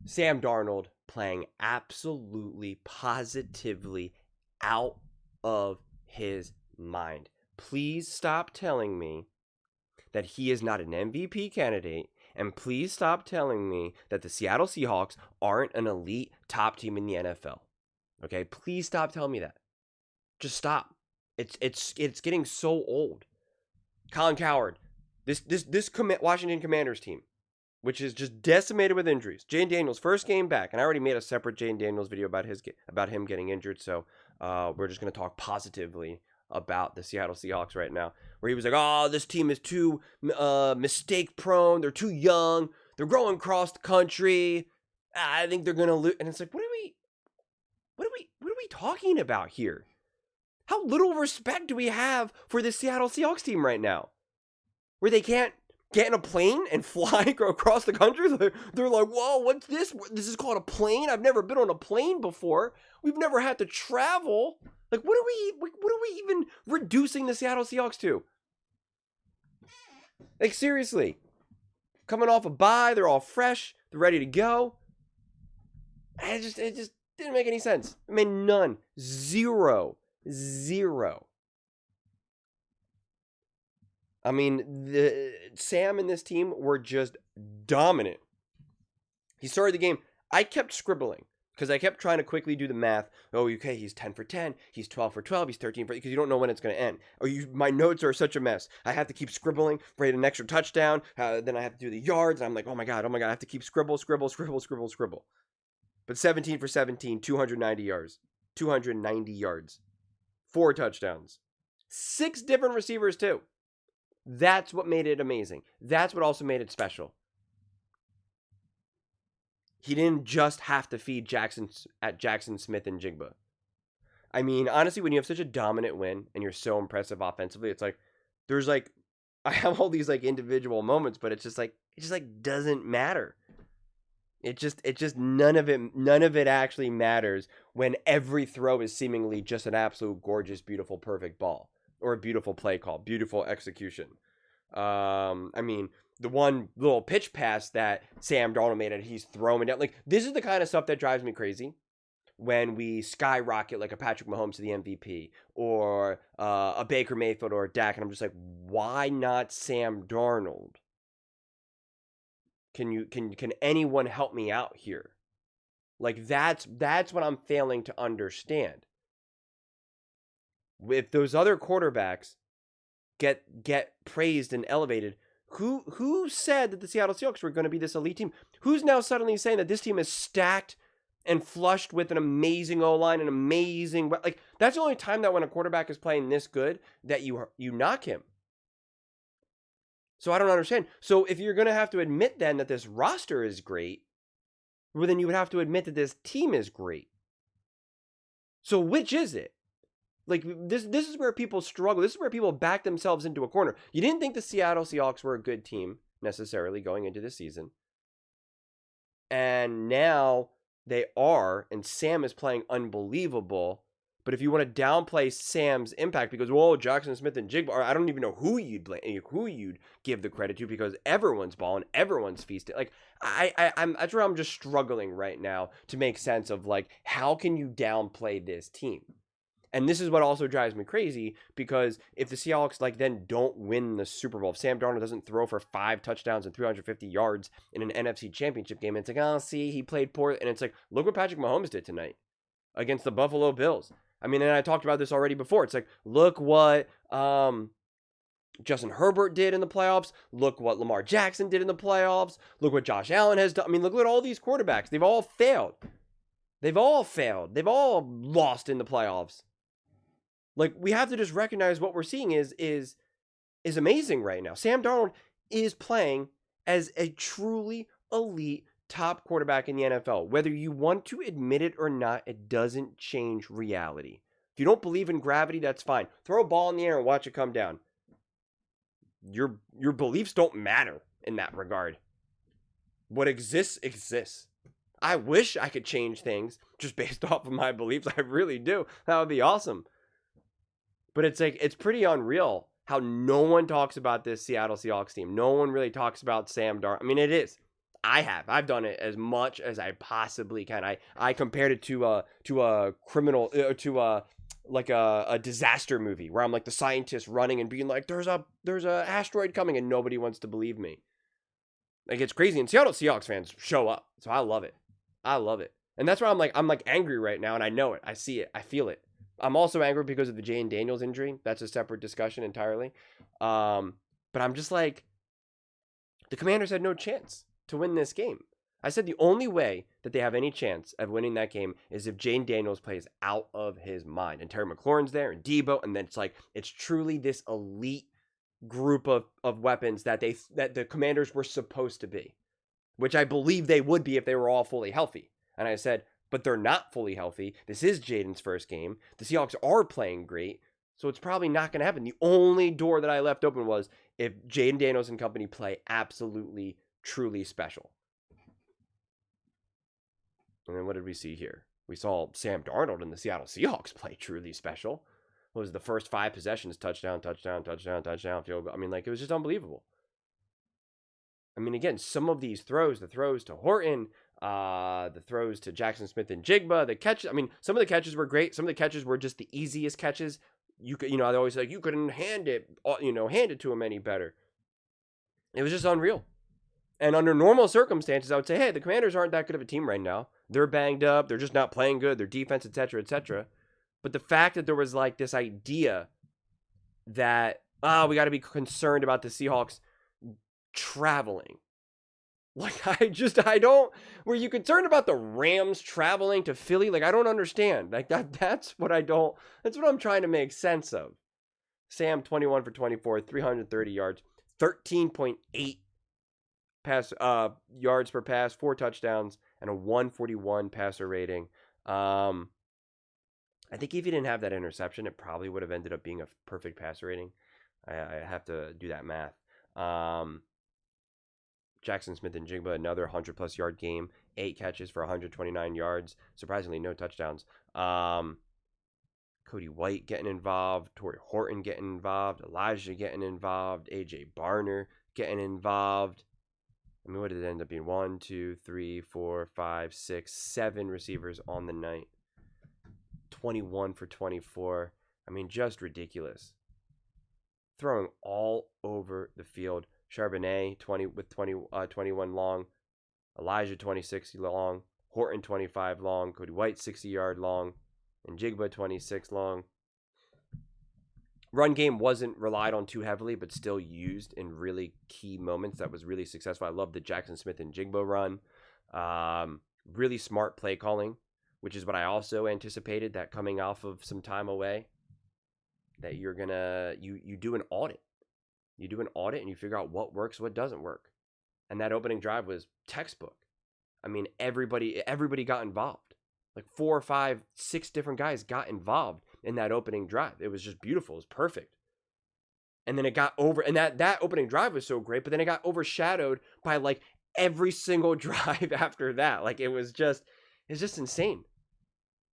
Sam Darnold playing absolutely, positively out of his mind. Please stop telling me that he is not an MVP candidate, and please stop telling me that the Seattle Seahawks aren't an elite top team in the NFL. Okay, please stop telling me that. Just stop. It's getting so old. Colin Cowherd, this Washington Commanders team, which is just decimated with injuries. Jane Daniels' first game back, and I already made a separate Jane Daniels video about him getting injured, so we're just going to talk positively about the Seattle Seahawks right now, where he was like, oh, this team is too mistake prone, they're too young, they're growing across the country, I think they're going to lose. And it's like, what are we talking about here? How little respect do we have for the Seattle Seahawks team right now? Where they can't get in a plane and fly across the country? They're like, whoa, what's this? This is called a plane? I've never been on a plane before. We've never had to travel. Like, what are we even reducing the Seattle Seahawks to? Like, seriously. Coming off a bye, they're all fresh, they're ready to go. It just didn't make any sense. It made none. Zero. I mean, Sam and this team were just dominant. He started the game. I kept scribbling because I kept trying to quickly do the math. Oh, okay, he's 10 for 10. He's 12 for 12. He's 13 for, because you don't know when it's going to end. My notes are such a mess. I have to keep scribbling for an extra touchdown. Then I have to do the yards. And I'm like, oh my God. I have to keep scribble. But 17 for 17, 290 yards. 290 yards. 4 touchdowns. 6 different receivers too. That's what made it amazing. That's what also made it special. He didn't just have to feed Jackson Smith and Jigba. I mean, honestly, when you have such a dominant win and you're so impressive offensively, it's like there's like I have all these like individual moments, but it just doesn't matter. It just none of it actually matters when every throw is seemingly just an absolute gorgeous, beautiful, perfect ball. Or a beautiful play call, beautiful execution. I mean, the one little pitch pass that Sam Darnold made, and he's throwing down. Like, this is the kind of stuff that drives me crazy when we skyrocket like a Patrick Mahomes to the MVP or a Baker Mayfield or a Dak, and I'm just like, why not Sam Darnold? Can anyone help me out here? Like, that's what I'm failing to understand. If those other quarterbacks get praised and elevated, who said that the Seattle Seahawks were going to be this elite team? Who's now suddenly saying that this team is stacked and flushed with an amazing O-line and amazing, like, that's the only time that when a quarterback is playing this good that you knock him. So I don't understand. So if you're going to have to admit then that this roster is great, well, then you would have to admit that this team is great. So which is it? Like, this is where people struggle. This is where people back themselves into a corner. You didn't think the Seattle Seahawks were a good team, necessarily, going into this season. And now they are, and Sam is playing unbelievable. But if you want to downplay Sam's impact because, whoa, Jackson Smith and Jigba, I don't even know who you'd give the credit to because everyone's balling, everyone's feasting. Like, that's where I'm just struggling right now to make sense of, like, how can you downplay this team? And this is what also drives me crazy because if the Seahawks then don't win the Super Bowl, if Sam Darnold doesn't throw for 5 touchdowns and 350 yards in an NFC Championship game, it's like, oh, see, he played poor. And it's like, look what Patrick Mahomes did tonight against the Buffalo Bills. I mean, and I talked about this already before. It's like, look what Justin Herbert did in the playoffs. Look what Lamar Jackson did in the playoffs. Look what Josh Allen has done. I mean, look at all these quarterbacks. They've all failed. They've all lost in the playoffs. Like, we have to just recognize what we're seeing is amazing right now. Sam Darnold is playing as a truly elite top quarterback in the NFL. Whether you want to admit it or not, it doesn't change reality. If you don't believe in gravity, that's fine. Throw a ball in the air and watch it come down. Your beliefs don't matter in that regard. What exists, exists. I wish I could change things just based off of my beliefs. I really do. That would be awesome. But it's like, it's pretty unreal how no one talks about this Seattle Seahawks team. No one really talks about Sam Darnold. I mean, it is. I've done it as much as I possibly can. I compared it to a criminal to a disaster movie where I'm like the scientist running and being like, there's a asteroid coming, and nobody wants to believe me. Like, it's crazy. And Seattle Seahawks fans show up, so I love it. I love it, and that's why I'm like angry right now, and I know it. I see it. I feel it. I'm also angry because of the Jane Daniels injury. That's a separate discussion entirely. But I'm just like, the Commanders had no chance to win this game. I said the only way that they have any chance of winning that game is if Jane Daniels plays out of his mind. And Terry McLaurin's there and Debo. And then it's truly this elite group of weapons that the Commanders were supposed to be, which I believe they would be if they were all fully healthy. And I said, but they're not fully healthy. This is Jaden's first game. The Seahawks are playing great, so it's probably not going to happen. The only door that I left open was if Jaden Daniels and company play absolutely, truly special. And then what did we see here? We saw Sam Darnold and the Seattle Seahawks play truly special. What was the first 5 possessions? Touchdown, touchdown, touchdown, touchdown, field goal. I mean, like, it was just unbelievable. I mean, again, some of these throws, the throws to Horton, the throws to Jackson Smith and Jigba, the catches. I mean, some of the catches were great. Some of the catches were just the easiest catches. You could, I always like, you couldn't hand it to him any better. It was just unreal. And under normal circumstances, I would say, hey, the Commanders aren't that good of a team right now. They're banged up. They're just not playing good. Their defense, etc., etc. But the fact that there was like this idea that, we got to be concerned about the Seahawks traveling. Like, were you concerned about the Rams traveling to Philly? Like, I don't understand. Like, that's what I'm trying to make sense of. Sam, 21 for 24, 330 yards, 13.8 pass yards per pass, 4 touchdowns, and a 141 passer rating. I think if he didn't have that interception, it probably would have ended up being a perfect passer rating. I have to do that math. Jackson Smith and Jigba, another 100-plus yard game, 8 catches for 129 yards. Surprisingly, no touchdowns. Cody White getting involved, Torrey Horton getting involved, Elijah getting involved, A.J. Barner getting involved. I mean, what did it end up being? 1, 2, 3, 4, 5, 6, 7 receivers on the night. 21 for 24. I mean, just ridiculous. Throwing all over the field. Charbonnet 21 long, Elijah 26 long, Horton 25 long, Cody White 60-yard long, and Jigba 26 long. Run game wasn't relied on too heavily, but still used in really key moments. That was really successful. I love the Jackson Smith and Jigba run. Really smart play calling, which is what I also anticipated, that coming off of some time away, that you're gonna you do an audit. You do an audit and you figure out what works, what doesn't work. And that opening drive was textbook. I mean, everybody got involved. Like 4 or 5, 6 different guys got involved in that opening drive. It was just beautiful. It was perfect. And then it got over, and that opening drive was so great, but then it got overshadowed by like every single drive after that. Like, it's just insane.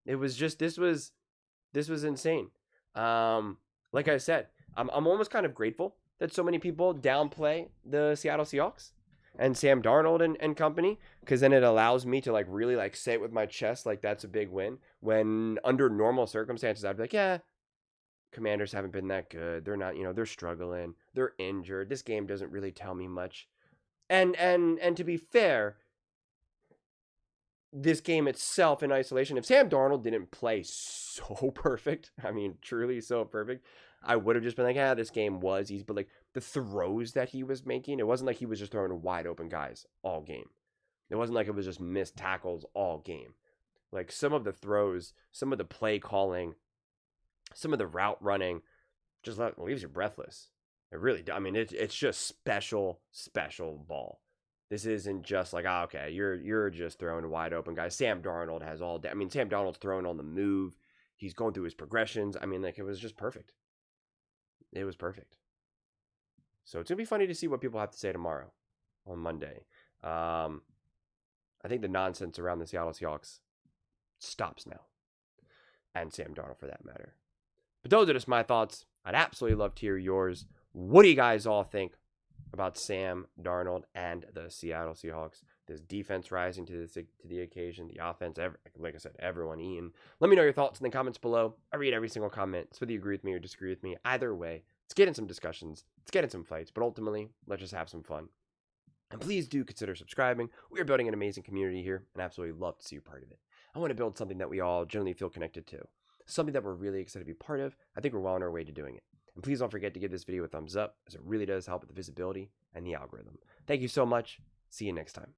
It was just, this was insane. Like I said, I'm almost kind of grateful that so many people downplay the Seattle Seahawks and Sam Darnold and company, because then it allows me to like really like say it with my chest, like that's a big win. When under normal circumstances, I'd be like, yeah, Commanders haven't been that good. They're not, they're struggling. They're injured. This game doesn't really tell me much. And to be fair, this game itself in isolation, if Sam Darnold didn't play so perfect, I mean, truly so perfect, I would have just been like, this game was easy. But like the throws that he was making, it wasn't like he was just throwing wide open guys all game. It wasn't like it was just missed tackles all game. Like some of the throws, some of the play calling, some of the route running, just leaves you breathless. It really, I mean, it's just special ball. This isn't just like, okay, you're just throwing wide open guys. Sam Darnold has all day. I mean, Sam Darnold's throwing on the move. He's going through his progressions. I mean, like, it was just perfect. It was perfect. So it's going to be funny to see what people have to say tomorrow on Monday. I think the nonsense around the Seattle Seahawks stops now. And Sam Darnold for that matter. But those are just my thoughts. I'd absolutely love to hear yours. What do you guys all think about Sam Darnold and the Seattle Seahawks? this defense rising to the occasion, the offense, like I said, everyone eating. Let me know your thoughts in the comments below. I read every single comment, so whether you agree with me or disagree with me, either way, let's get in some discussions, let's get in some fights, but ultimately, let's just have some fun. And please do consider subscribing. We are building an amazing community here, and absolutely love to see you part of it. I want to build something that we all generally feel connected to, something that we're really excited to be part of. I think we're well on our way to doing it. And please don't forget to give this video a thumbs up, as it really does help with the visibility and the algorithm. Thank you so much. See you next time.